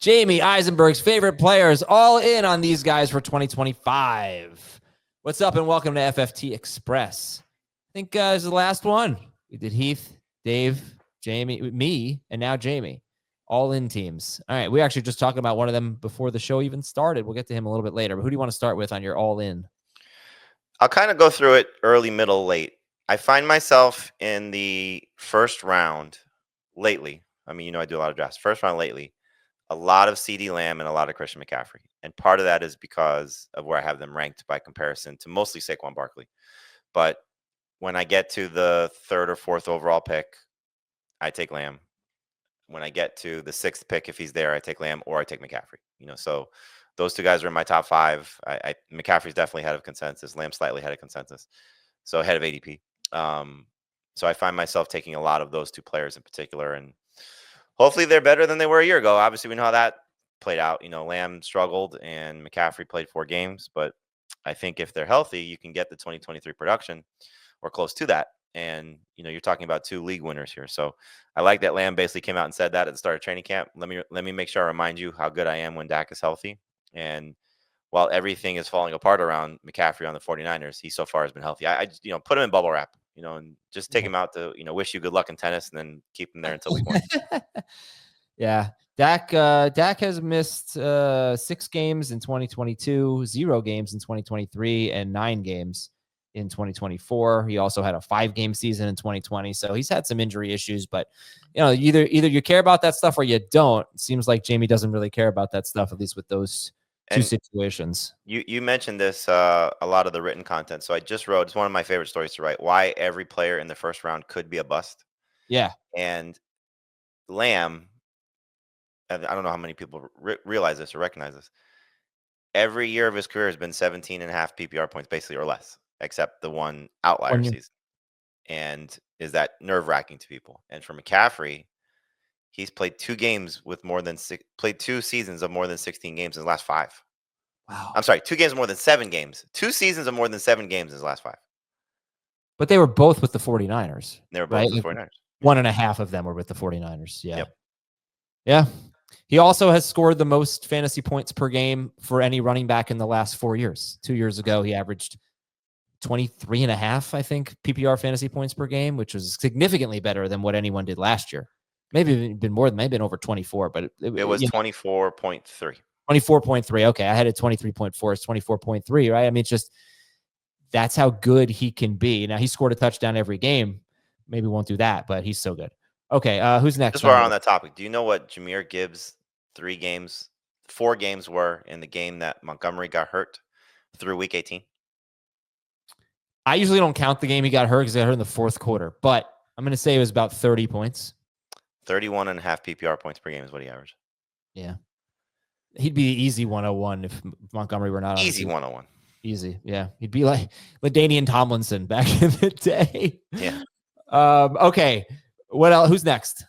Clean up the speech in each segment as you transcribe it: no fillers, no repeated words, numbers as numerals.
Jamey, Eisenberg's favorite players, all in on these guys for 2025. What's up and welcome to FFT Express. I think this is the last one. We did Heath, Dave, Jamey, me, and now Jamey. All in teams. All right, we actually just talking about one of them before the show even started. We'll get to him a little bit later. But who do you want to start with on your all in? I'll kind of go through it early, middle, late. I find myself in the first round lately. I mean, I do a lot of drafts. First round lately, a lot of CeeDee Lamb and a lot of Christian McCaffrey. And part of that is because of where I have them ranked by comparison to mostly Saquon Barkley. But when I get to the third or fourth overall pick, I take Lamb. When I get to the sixth pick, if he's there, I take Lamb or I take McCaffrey. So those two guys are in my top five. McCaffrey's definitely ahead of consensus. Lamb slightly ahead of consensus. So ahead of ADP. So I find myself taking a lot of those two players in particular. And hopefully they're better than they were a year ago. Obviously, we know how that played out. Lamb struggled and McCaffrey played 4 games. But I think if they're healthy, you can get the 2023 production or close to that. And, you're talking about 2 league winners here. So I like that Lamb basically came out and said that at the start of training camp. Let me make sure I remind you how good I am when Dak is healthy. And while everything is falling apart around McCaffrey on the 49ers, he so far has been healthy. I just, put him in bubble wrap, and just take him out to, wish you good luck in tennis and then keep him there until week 1. Yeah. Dak has missed 6 games in 2022, 0 games in 2023, and 9 games in 2024. He also had a 5-game season in 2020. So he's had some injury issues, but either you care about that stuff or you don't. It seems like Jamey doesn't really care about that stuff, at least with those two situations. You mentioned this, a lot of the written content. So I just wrote, it's one of my favorite stories to write, why every player in the first round could be a bust. Yeah. And Lamb, I don't know how many people realize this or recognize this. Every year of his career has been 17.5 PPR points, basically, or less, except the one outlier season. And is that nerve-wracking to people? And for McCaffrey, he's played 2 seasons of more than 16 games in his last 5. Wow. I'm sorry, 2 games of more than 7 games. 2 seasons of more than 7 games in his last 5. But they were both with the 49ers. They were both with the 49ers. 1.5 of them were with the 49ers. Yeah. Yep. Yeah. He also has scored the most fantasy points per game for any running back in the last 4 years. 2 years ago, he averaged 23.5, I think, PPR fantasy points per game, which was significantly better than what anyone did last year. Maybe been more than, maybe been over 24, but it was 24.3. 24.3. Okay. I had it 23.4. It's 24.3, right? I mean, it's just, that's how good he can be. Now, he scored a touchdown every game. Maybe won't do that, but he's so good. Okay. Who's next? Just while we're on that topic, do you know what Jahmyr Gibbs' 4 games were in the game that Montgomery got hurt through week 18? I usually don't count the game he got hurt because he got hurt in the 4th quarter, but I'm going to say it was about 30 points. 31.5 PPR points per game is what he averaged. Yeah. He'd be easy 101 if Montgomery were not on. Easy 101. Easy. Yeah. He'd be like LaDainian Tomlinson back in the day. Yeah. Okay. What else? Who's next?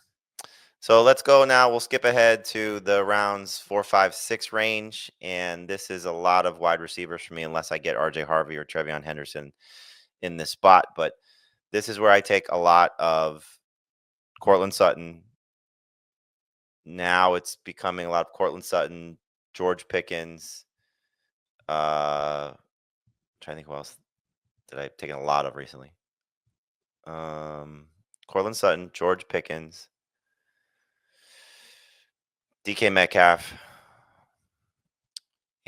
So let's go now. We'll skip ahead to the rounds 4, 5, 6 range. And this is a lot of wide receivers for me, unless I get RJ Harvey or Trevion Henderson in this spot. But this is where I take a lot of Courtland Sutton. Now it's becoming a lot of Courtland Sutton, George Pickens. I'm trying to think who else did I taken a lot of recently. Courtland Sutton, George Pickens, DK Metcalf,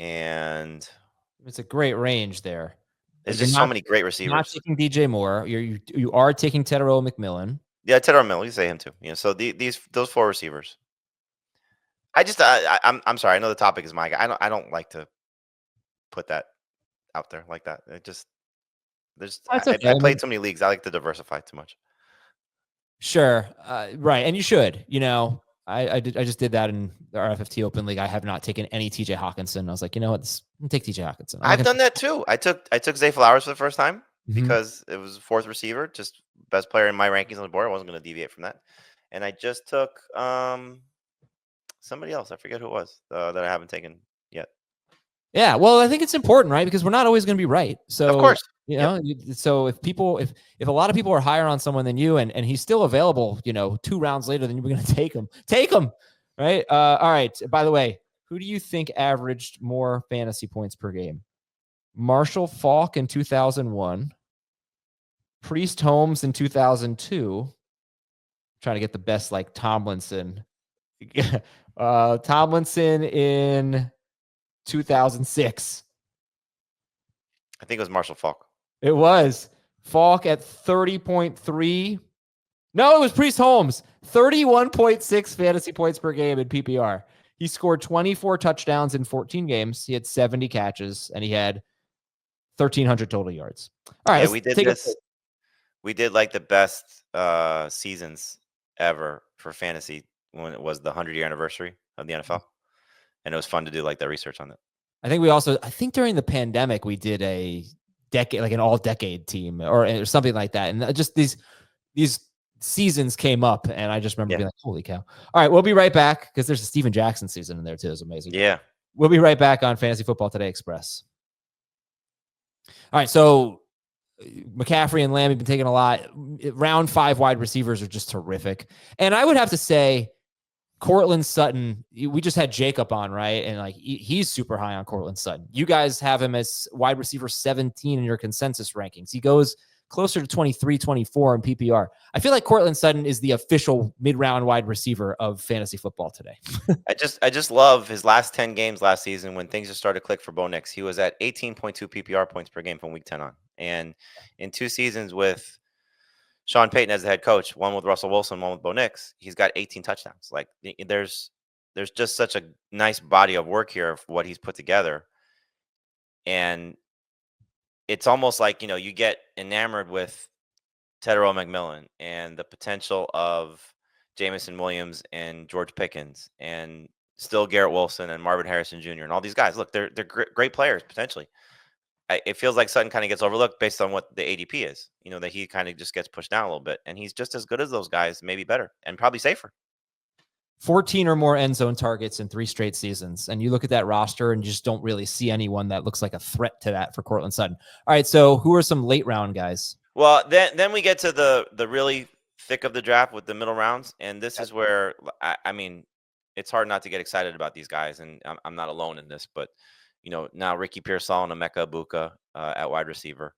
and it's a great range there. There's just so many great receivers. You're not taking DJ Moore. You are taking Tedero McMillan. Yeah, Tedero McMillan. You say him too. So those 4 receivers. I'm sorry. I know the topic is my guy. I don't like to put that out there like that. It just okay. I played so many leagues. I like to diversify too much. Sure, right, and you should. I just did that in the FFT Open League. I have not taken any TJ Hawkinson. I was like, you know what? I'm take TJ Hawkinson. I've done that too. I took Zay Flowers for the first time because it was 4th receiver, just best player in my rankings on the board. I wasn't going to deviate from that. And I just took somebody else. I forget who it was that I haven't taken yet. Yeah, well, I think it's important, right? Because we're not always going to be right. So of course. So if a lot of people are higher on someone than you and he's still available, 2 rounds later, then you're going to take him. Right. All right. By the way, who do you think averaged more fantasy points per game? Marshall Faulk in 2001, Priest Holmes in 2002. Trying to get the best like Tomlinson. Tomlinson in 2006. I think it was Marshall Faulk. It was Faulk at 30.3. No, it was Priest Holmes. 31.6 fantasy points per game in PPR. He scored 24 touchdowns in 14 games. He had 70 catches, and he had 1,300 total yards. All right, Yeah, we did take this. We did like the best seasons ever for fantasy when it was the 100-year anniversary of the NFL, and it was fun to do like that research on it. I think during the pandemic we did a decade, like an all-decade team or something like that, and just these seasons came up, and I just remember being like, "Holy cow!" All right, we'll be right back because there's a Steven Jackson season in there too. It's amazing. Yeah, we'll be right back on Fantasy Football Today Express. All right, so McCaffrey and Lamb have been taking a lot. Round 5 wide receivers are just terrific, and I would have to say, Courtland Sutton. We just had Jacob on, right? And like he's super high on Courtland Sutton. You guys have him as wide receiver 17 in your consensus rankings. He goes closer to 23, 24 in PPR. I feel like Courtland Sutton is the official mid-round wide receiver of fantasy football today. I just love his last 10 games last season when things just started to click for Bo Nix. He was at 18.2 PPR points per game from week 10 on. And in 2 seasons with Sean Payton as the head coach, one with Russell Wilson, one with Bo Nix, he's got 18 touchdowns. Like there's just such a nice body of work here of what he's put together. And it's almost like, you get enamored with Tedero McMillan and the potential of Jameson Williams and George Pickens and still Garrett Wilson and Marvin Harrison Jr. and all these guys. Look, they're great players potentially. It feels like Sutton kind of gets overlooked based on what the ADP is, that he kind of just gets pushed down a little bit. And he's just as good as those guys, maybe better and probably safer. 14 or more end zone targets in 3 straight seasons. And you look at that roster and you just don't really see anyone that looks like a threat to that for Courtland Sutton. All right, so who are some late round guys? Well, then we get to the really thick of the draft with the middle rounds. And this is where, I mean, it's hard not to get excited about these guys. And I'm not alone in this, but, now Ricky Pearsall and Emeka Egbuka at wide receiver.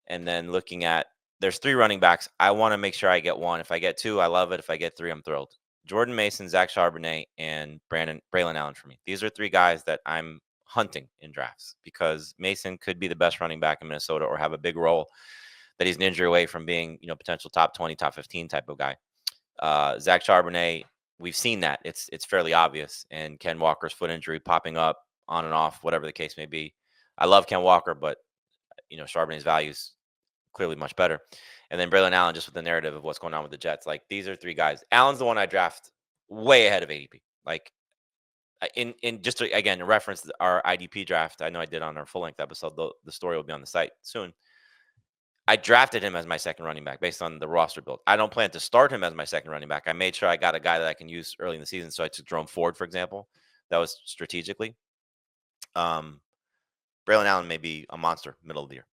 And then looking at, there's 3 running backs. I want to make sure I get 1. If I get 2, I love it. If I get 3, I'm thrilled. Jordan Mason, Zach Charbonnett, and Braelon Allen for me. These are 3 guys that I'm hunting in drafts because Mason could be the best running back in Minnesota or have a big role that he's an injury away from being, potential top 20, top 15 type of guy. Zach Charbonnett, we've seen that. It's fairly obvious. And Ken Walker's foot injury popping up on and off, whatever the case may be. I love Ken Walker, but, Charbonnet's value is clearly much better. And then Braelon Allen, just with the narrative of what's going on with the Jets. Like, these are 3 guys. Allen's the one I draft way ahead of ADP. Like, in just to, again, reference our IDP draft, I know I did on our full-length episode. The story will be on the site soon. I drafted him as my second running back based on the roster build. I don't plan to start him as my second running back. I made sure I got a guy that I can use early in the season. So I took Jerome Ford, for example. That was strategically. Braelon Allen may be a monster middle of the year.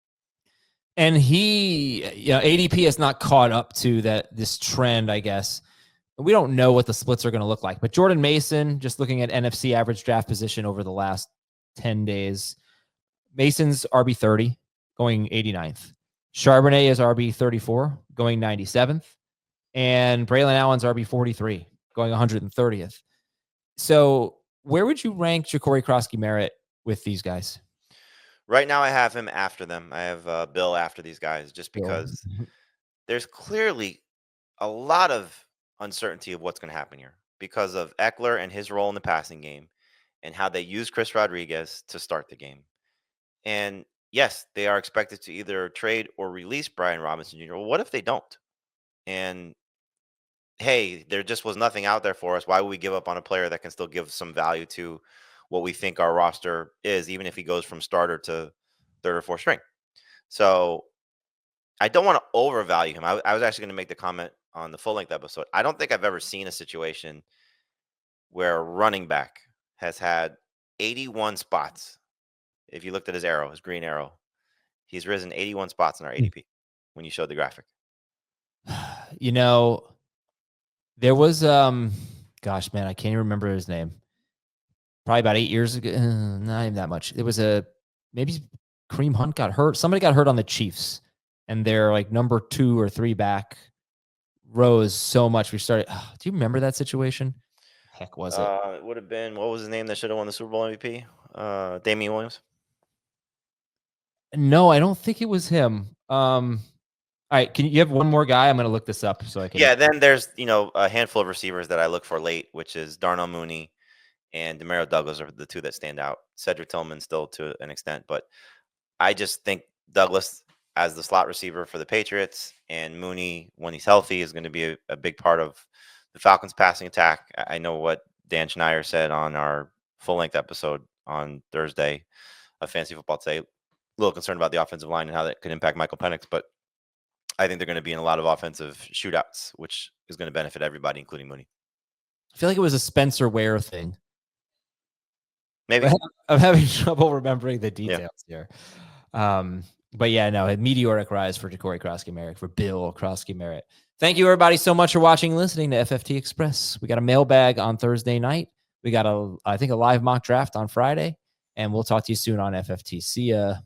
And he, ADP has not caught up to this trend, I guess. We don't know what the splits are going to look like. But Jordan Mason, just looking at NFC average draft position over the last 10 days, Mason's RB 30, going 89th. Charbonnett is RB 34, going 97th. And Braelon Allen's RB 43, going 130th. So where would you rank Jacory Croskey-Merritt with these guys? Right now, I have him after them. I have Bill after these guys just because there's clearly a lot of uncertainty of what's going to happen here because of Eckler and his role in the passing game and how they use Chris Rodriguez to start the game. And yes, they are expected to either trade or release Brian Robinson Jr. Well, what if they don't? And hey, there just was nothing out there for us. Why would we give up on a player that can still give some value to what we think our roster is, even if he goes from starter to 3rd or 4th string? So I don't want to overvalue him. I was actually going to make the comment on the full-length episode. I don't think I've ever seen a situation where a running back has had 81 spots. If you looked at his arrow, his green arrow, he's risen 81 spots in our ADP when you showed the graphic. There was gosh, man, I can't even remember his name. Probably about 8 years ago. Not even that much. It was maybe Kareem Hunt got hurt. Somebody got hurt on the Chiefs, and their like number 2 or 3 back rose so much. We started. Do you remember that situation? Heck, was it? It would have been, what was his name that should have won the Super Bowl MVP? Damian Williams. No, I don't think it was him. All right, can you have one more guy? I'm going to look this up so I can. Yeah, then there's a handful of receivers that I look for late, which is Darnell Mooney and Demario Douglas are the two that stand out. Cedric Tillman still to an extent, but I just think Douglas as the slot receiver for the Patriots and Mooney, when he's healthy, is going to be a big part of the Falcons' passing attack. I know what Dan Schneider said on our full-length episode on Thursday of Fantasy Football today. A little concerned about the offensive line and how that could impact Michael Penix, but I think they're going to be in a lot of offensive shootouts, which is going to benefit everybody, including Mooney. I feel like it was a Spencer Ware thing. Maybe. I'm having trouble remembering the details here. But yeah, no, a meteoric rise for Jacory Croskey-Merritt, for Bill Croskey-Merritt. Thank you, everybody, so much for watching and listening to FFT Express. We got a mailbag on Thursday night. We got I think a live mock draft on Friday, and we'll talk to you soon on FFT. See ya.